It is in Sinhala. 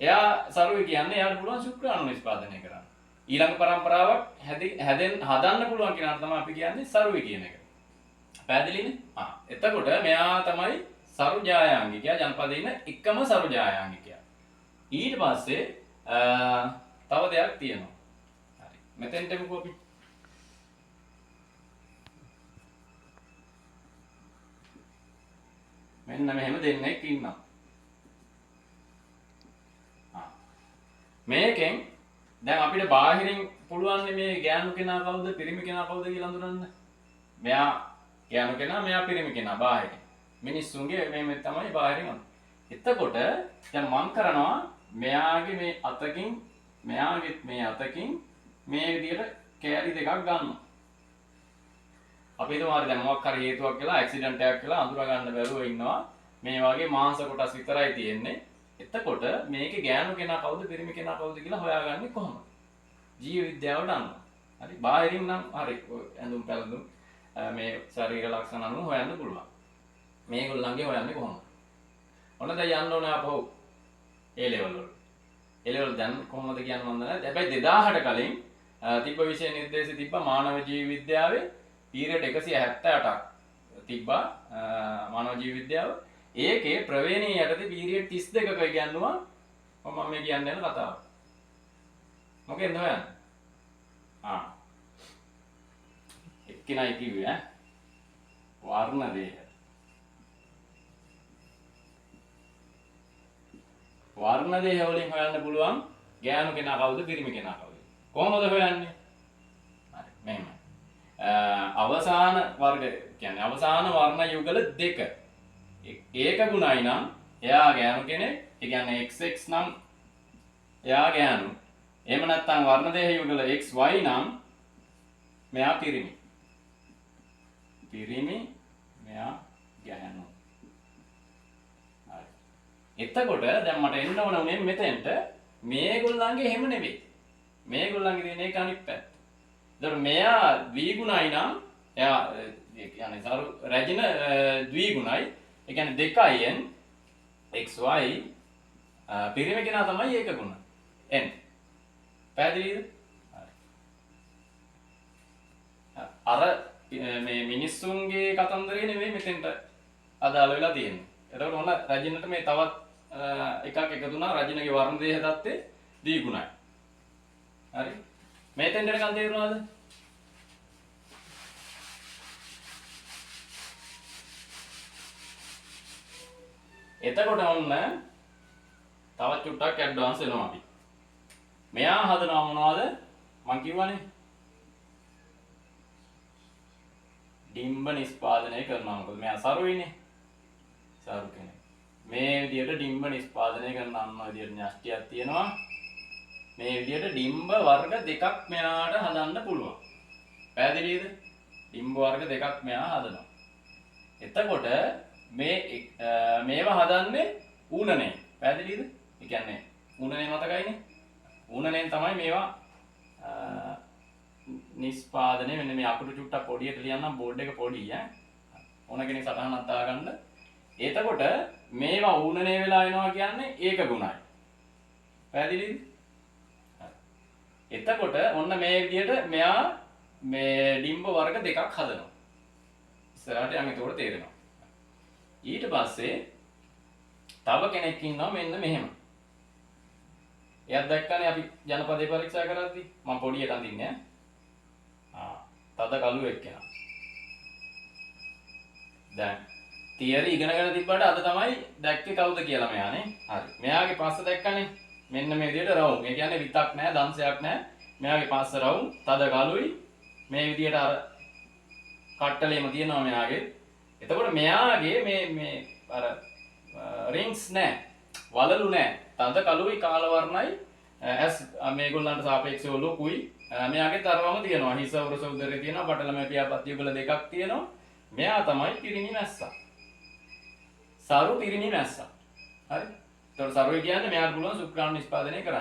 එයා සරුවේ කියන්නේ එයාට පුළුවන් ශුක්‍රාණු නිෂ්පාදනය කරන්න. ඊළඟ પરම්පරාවක් හදන්න පුළුවන් කෙනාට තමයි අපි කියන්නේ සරුවේ කියන එක. පැහැදිලිනේ? එතකොට මෙයා තමයි සරු ජායාංගිකයා ජනපදයේ ඉන්න එකම සරු ජායාංගිකයා. ඊට පස්සේ තව දෙයක් තියෙනවා. හරි. මෙතෙන්ට එමුකෝ අපි. මෙන්න මෙහෙම දෙන්නෙක් ඉන්නවා. මේකෙන් දැන් අපිට බාහිරින් පුළුවන් මේ ගෑනු කෙනා කවුද පිරිමි කෙනා කවුද කියලා අඳුරන්න. මෙයා ගෑනු කෙනා මෙයා පිරිමි කෙනා බාහිරින්. මිනිස්සුන්ගේ මේ තමයි බාහිරින් අඳුර. එතකොට දැන් මම කරනවා මෙයාගේ මේ අතකින් මෙයාගේ මේ අතකින් මේ විදිහට කෑලි දෙකක් ගන්නවා. අපි හිතමු හරි දැන් මොකක් හරි හේතුවක් කියලා ඇක්සිඩන්ට් එකක් කියලා අඳුර ගන්න බැරුව ඉන්නවා. මේ වගේ මාංශ කොටස් විතරයි තියෙන්නේ. එතකොට මේකේ ගෑනු කෙනා කවුද පිරිමි කෙනා කවුද කියලා හොයාගන්නේ කොහොමද? ජීව විද්‍යාවට අනුව. හරි බාහිරින් නම් හරි ඇඳුම් පැළඳුම් මේ ශරීර ලක්ෂණ අනුව හොයන්න පුළුවන්. මේගොල්ලන්ගේ හොයන්නේ කොහොමද? ඔන්න දැන් යන්න ඕනේ අපහු A level වල. A level දැන් කොහොමද කියන්න මම දන්නේ. හැබැයි 2000ට කලින් තිබ්බ විෂය නිර්දේශය තිබ්බ මානව ජීව විද්‍යාවේ පීරියඩ් 178ක් තිබ්බා මානව ජීව විද්‍යාව. ඒකේ ප්‍රවේණී යටතේ පීරියඩ් 32ක ඉගෙනුවා මම මේ කියන්න යන කතාව. මොකෙන්ද හොයන්නේ? එක්කිනයි කිව්වේ වර්ණ දේහ. වර්ණ දේහ වලින් හොයන්න පුළුවන් ගෑනු කෙනා කවුද පිරිමි කෙනා කවුද? කොහොමද හොයන්නේ? හරි මෙහෙම. අවසාන වර්ග කියන්නේ අවසාන වර්ණ යුගල දෙක. ඒක ගුණයි නම් එයා ගෑනු කෙනෙක්. ඒ කියන්නේ XX නම් එයා ගෑනු. එහෙම නැත්නම් වර්ණ දේහ යුගල XY නම් මෙයා පිරිමි. පිරිමි මෙයා ගෑනු. හරි. එතකොට දැන් මට එන්න ඕන උනේ මෙතෙන්ට මේගොල්ලන්ගේ එහෙම නෙවෙයි. මේගොල්ලන්ගේ තියෙන එක අනිත් පැත්ත. එතකොට මෙයා ද්විගුණයි නම් එයා ඒ කියන්නේ සරු රැජින ද්විගුණයි. ඒ කියන්නේ දෙකයින් XY පිරිමි කෙනා තමයි ඒක ගුණ. N. පැහැදිලිද? හරි. අර මේ මිනිස්සුන්ගේ කතන්දරේ නෙවෙයි මෙතෙන්ට අදාළ වෙලා තියෙන්නේ. එතකොට ඔන්න රජිනට මේ තවත් එකක් එකතු වුණා රජිනගේ වර්ණ දේහ தත්තේ ද්විගුණයි. හරි. මෙතෙන්ට නිකන් තේරුණාද? එතකොට ඔන්න තවත් චුට්ටක් ඇඩ්වාන්ස් වෙනවා අපි. මෙයා හදනවා මොනවද? මං කිව්වනේ. ඩිම්බ නිෂ්පාදනය කරනවා. මොකද මෙයා සරුයිනේ. සරු කෙනෙක්. මේ විදිහට ඩිම්බ නිෂ්පාදනය කරන අන්න විදිහට න්‍යෂ්ටියක් තියෙනවා. මේ විදිහට ඩිම්බ වර්ග දෙකක් මෙයාට හදන්න පුළුවන්. පැහැදිලිද? ඩිම්බ වර්ග දෙකක් මෙයා හදනවා. එතකොට මේවා හදන්නේ ඌනනේ. පැහැදිලිද? ඒ කියන්නේ ඌනනේ මතකයිනේ. ඌනනේ තමයි මේවා නිෂ්පාදනය මෙන්න මේ අකුරු චුට්ටක් පොඩියට ලියන්නම් බෝඩ් එක පොඩි ඈ. ඕන කෙනෙක් සටහනක් දාගන්න. එතකොට මේවා ඌනනේ වෙලා එනවා කියන්නේ ඒක ගුණයි. පැහැදිලිද? එතකොට ඔන්න මේ විදිහට මෙයා මේ ඩිම්බ වර්ග දෙකක් හදනවා. ඉස්සරහට යන්න ඒකට තේරෙනවා. ඊට පස්සේ තව කෙනෙක් ඉන්නවා මෙන්න මෙහෙම. එයාත් දැක්කනේ අපි ජනපදේ පරීක්ෂා කරද්දි මම පොඩියට අඳින්නේ තද කළු එක්කෙනා. දැන් තියරි ඉගෙනගෙන තිබ්බට අද තමයි දැක්කේ කවුද කියලා මෙයානේ. හරි. මෙයාගේ පස්ස දැක්කනේ. මෙන්න මේ විදිහට රවුම්. ඒ කියන්නේ විතක් නැහැ, දංශයක් නැහැ. මෙයාගේ පස්ස රවුම්, තද කළුයි. මේ විදිහට අර කට්ටලෙම තියෙනවා මෙයාගේ. එතකොට මෙයාගේ මේ අර රින්ග්ස් නැහැ. වලලු නැහැ. තද කළුයි කාල වර්ණයි. ඇස් මේගොල්ලන්ට සාපේක්ෂව ලොකුයි. මෙයාගේ තරවම තියෙනවා. හිස උරස උදරේ තියෙනවා. පටල මේ පියාපත් යුගල දෙකක් තියෙනවා. මෙයා තමයි පිරිමි මැස්සා. සරු පිරිමි මැස්සා. හරි? ඒතකොට සරුවේ කියන්නේ මෙයාට පුළුවන් ශුක්‍රාණු නිෂ්පාදනය කරන්න.